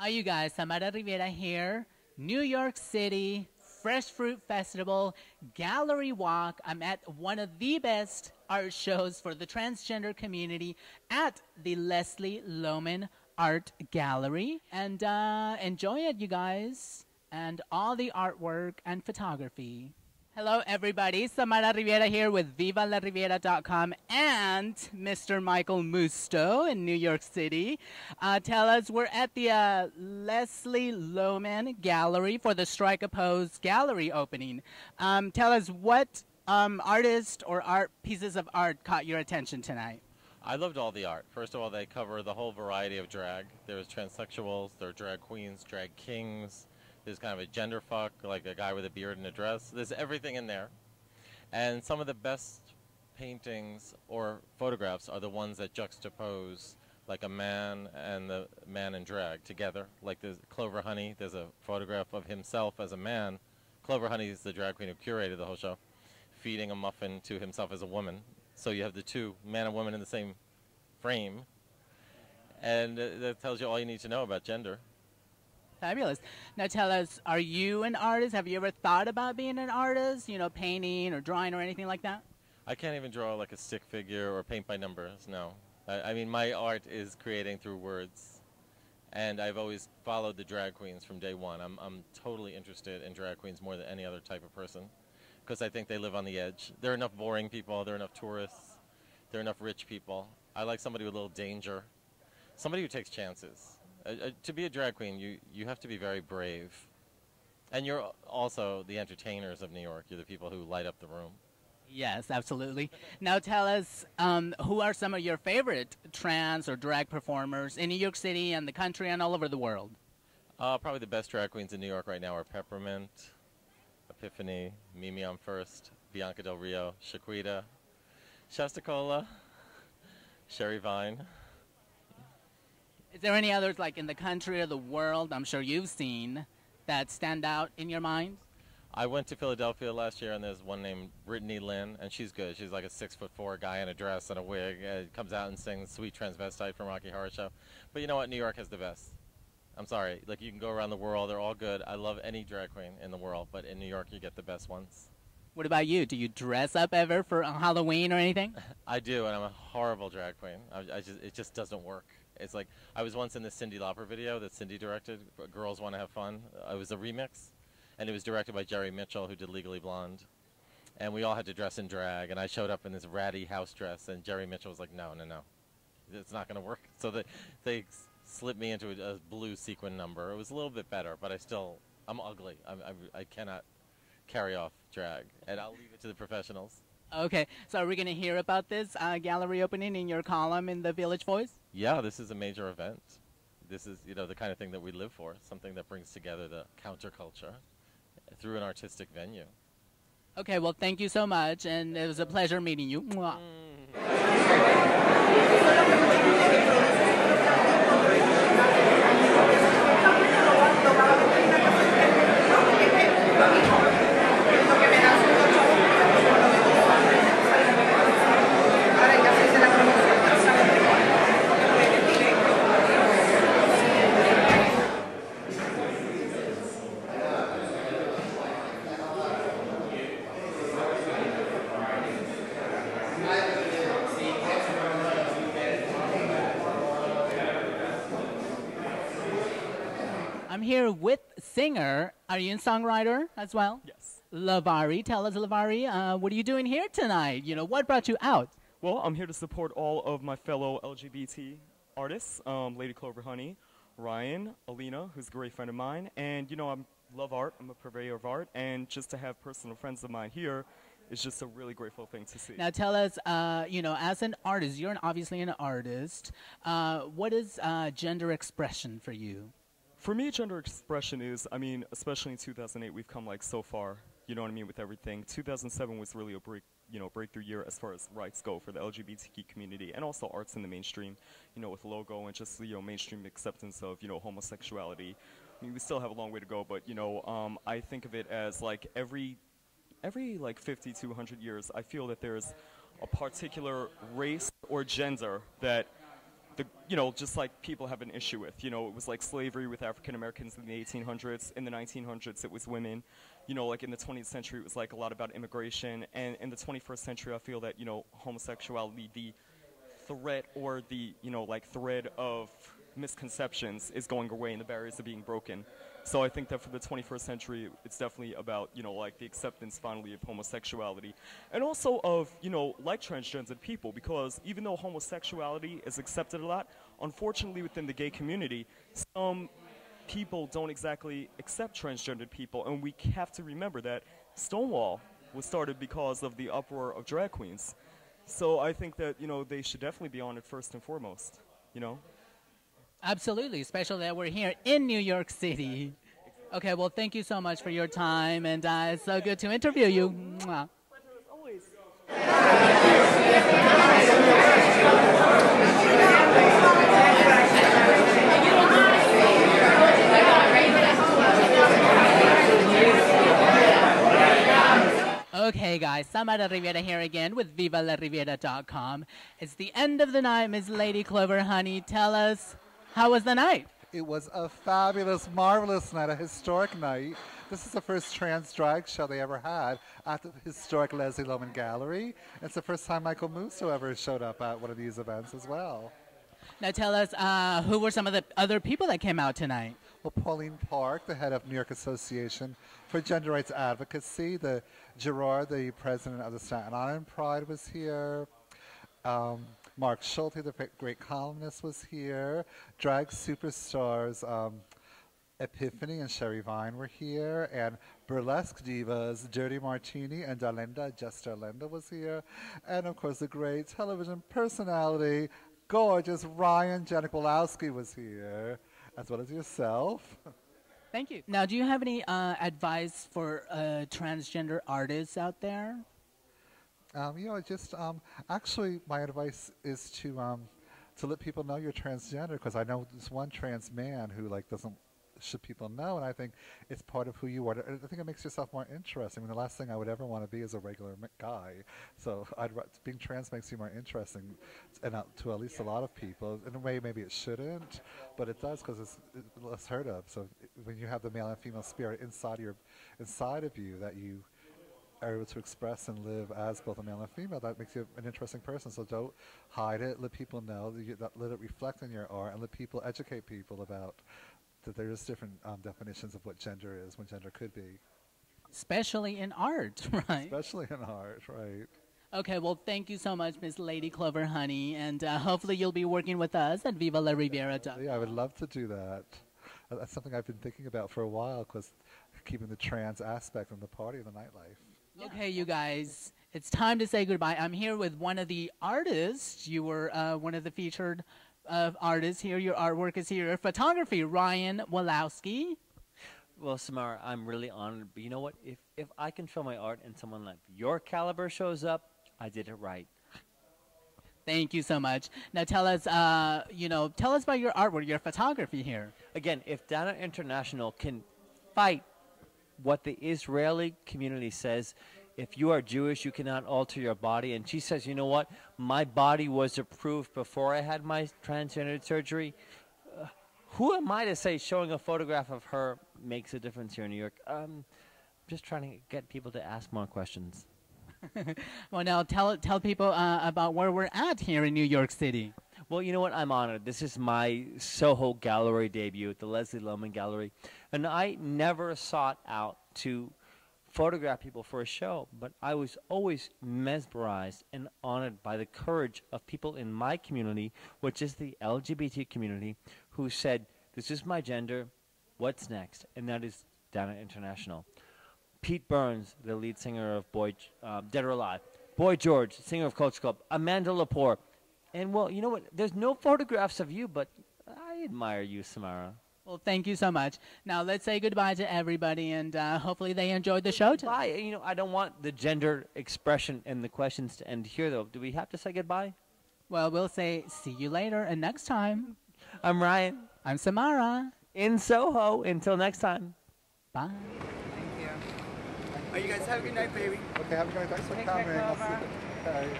Hi, you guys. Samara Riviera here. New York City, Fresh Fruit Festival, Gallery Walk. I'm at one of the best art shows for the transgender community at the Leslie Lohman Art Gallery. And enjoy it, you guys, and all the artwork and photography. Hello, everybody. Samara Riviera here with VivaLaRiviera.com and Mr. Michael Musto in New York City. Tell us, we're at the Leslie Lohman Gallery for the Strike a Pose Gallery opening. Tell us what artist or art pieces of art caught your attention tonight. I loved all the art. First of all, they cover the whole variety of drag. There's transsexuals, there are drag queens, drag kings. There's kind of a gender fuck, like a guy with a beard and a dress. There's everything in there. And some of the best paintings or photographs are the ones that juxtapose like a man and the man in drag together. Like there's Clover Honey, there's a photograph of himself as a man. Clover Honey is the drag queen who curated the whole show, feeding a muffin to himself as a woman. So you have the two, man and woman, in the same frame. And that tells you all you need to know about gender. Fabulous. Now tell us, are you an artist? Have you ever thought about being an artist? You know, painting or drawing or anything like that? I can't even draw like a stick figure or paint by numbers, no. I mean, my art is creating through words. And I've always followed the drag queens from day one. I'm totally interested in drag queens more than any other type of person, because I think they live on the edge. There are enough boring people, there are enough tourists, there are enough rich people. I like somebody with a little danger, somebody who takes chances. To be a drag queen, you have to be very brave. And you're also the entertainers of New York. You're the people who light up the room. Yes, absolutely. Now tell us, who are some of your favorite trans or drag performers in New York City and the country and all over the world? Probably the best drag queens in New York right now are Peppermint, Epiphany, Mimi on First, Bianca Del Rio, Shaquita, Shastacola, Sherry Vine. Is there any others, like in the country or the world, I'm sure you've seen, that stand out in your mind? I went to Philadelphia last year, and there's one named Brittany Lynn, and she's good. She's like a 6'4" guy in a dress and a wig. Comes out and sings Sweet Transvestite from Rocky Horror Show. But you know what? New York has the best. I'm sorry. Like, you can go around the world. They're all good. I love any drag queen in the world, but in New York, you get the best ones. What about you? Do you dress up ever for Halloween or anything? I do, and I'm a horrible drag queen. It just doesn't work. It's like, I was once in this Cyndi Lauper video that Cyndi directed, Girls Want to Have Fun. It was a remix, and it was directed by Jerry Mitchell, who did Legally Blonde. And we all had to dress in drag, and I showed up in this ratty house dress, and Jerry Mitchell was like, no, it's not going to work. So they slipped me into a blue sequin number. It was a little bit better, but I'm ugly. I cannot carry off drag, and I'll leave it to the professionals. Okay, so are we going to hear about this gallery opening in your column in the Village Voice? Yeah, this is a major event. This is, the kind of thing that we live for, something that brings together the counterculture through an artistic venue. Okay, well, thank you so much, and it was a pleasure meeting you. Mwah. I'm here with singer. Are you a songwriter as well? Yes. Lavari. Tell us, Lavari, what are you doing here tonight? What brought you out? Well, I'm here to support all of my fellow LGBT artists, Lady Clover Honey, Ryan, Alina, who's a great friend of mine, and, I love art. I'm a purveyor of art, and just to have personal friends of mine here is just a really grateful thing to see. Now tell us, as an artist, you're obviously an artist. What is gender expression for you? For me, gender expression is, especially in 2008, we've come so far, with everything. 2007 was really a breakthrough year as far as rights go for the LGBTQ community, and also arts in the mainstream, with Logo and just, mainstream acceptance of, homosexuality. We still have a long way to go, but, I think of it as every 50 to 100 years, I feel that there's a particular race or gender that just like people have an issue with. It was like slavery with African Americans in the 1800s. In the 1900s, it was women. Like in the 20th century, it was like a lot about immigration. And in the 21st century, I feel that, homosexuality, the threat or the, thread of misconceptions is going away and the barriers are being broken. So I think that for the 21st century, it's definitely about, the acceptance finally of homosexuality. And also of, like transgendered people, because even though homosexuality is accepted a lot, unfortunately within the gay community, some people don't exactly accept transgendered people. And we have to remember that Stonewall was started because of the uproar of drag queens. So I think that, they should definitely be honored first and foremost, Absolutely, especially that we're here in New York City. Okay, well, thank you so much for your time, and it's so good to interview you. Mwah. Pleasure as always. Okay, guys, Samara Riviera here again with VivaLaRiviera.com. It's the end of the night, Miss Lady Clover Honey. Tell us, how was the night? It was a fabulous, marvelous night, a historic night. This is the first trans drag show they ever had at the historic Leslie Lohman Gallery. It's the first time Michael Musto ever showed up at one of these events as well. Now tell us, who were some of the other people that came out tonight? Well, Pauline Park, the head of New York Association for Gender Rights Advocacy, the Gerard, the president of the Staten Island Pride, was here. Mark Schulte, the great columnist, was here. Drag superstars Epiphany and Sherry Vine were here. And burlesque divas Dirty Martini and Darlinda, just Darlinda, was here. And, of course, the great television personality, gorgeous Ryan Janik Wolowski, was here, as well as yourself. Thank you. Now, do you have any advice for transgender artists out there? Actually, my advice is to let people know you're transgender, because I know this one trans man who should people know, and I think it's part of who you are. I think it makes yourself more interesting. I mean, the last thing I would ever want to be is a regular guy. So being trans makes you more interesting, and to at least a lot of people. In a way, maybe it shouldn't, but it does, because it's less heard of. So when you have the male and female spirit inside of you that you are able to express and live as both a male and female, that makes you an interesting person. So don't hide it. Let people know. Let it reflect in your art, and let people educate people about that there's different definitions of what gender is, when gender could be. Especially in art, right? Especially in art, right. Okay, well, thank you so much, Miss Lady Clover Honey, and hopefully you'll be working with us at VivaLaRiviera.com. Yeah, I would love to do that. That's something I've been thinking about for a while, because keeping the trans aspect in the party and the nightlife. Okay, you guys, it's time to say goodbye. I'm here with one of the artists. You were one of the featured artists here. Your artwork is here. Photography, Ryan Wolowski. Well, Samara, I'm really honored. But you know what? If I can show my art and someone like your caliber shows up, I did it right. Thank you so much. Now tell us, tell us about your artwork, your photography here. Again, if Dana International can fight what the Israeli community says, if you are Jewish, you cannot alter your body. And she says, you know what? My body was approved before I had my transgender surgery. Who am I to say showing a photograph of her makes a difference here in New York? Just trying to get people to ask more questions. Well, now tell people about where we're at here in New York City. Well, you know what? I'm honored. This is my Soho Gallery debut at the Leslie Lohman Gallery. And I never sought out to photograph people for a show, but I was always mesmerized and honored by the courage of people in my community, which is the LGBT community, who said, this is my gender, what's next? And that is Dana International. Pete Burns, the lead singer of Dead or Alive. Boy George, singer of Culture Club. Amanda Lepore. And, well, you know what? There's no photographs of you, but I admire you, Samara. Well, thank you so much. Now, let's say goodbye to everybody, and hopefully they enjoyed the show today. Bye. You know, I don't want the gender expression and the questions to end here, though. Do we have to say goodbye? Well, we'll say see you later, and next time. I'm Ryan. I'm Samara. In Soho. Until next time. Bye. Thank you. Oh, you guys have a good night, baby. Okay, have a good night. Thanks for Take coming. care, I'll see Clover. you. Okay.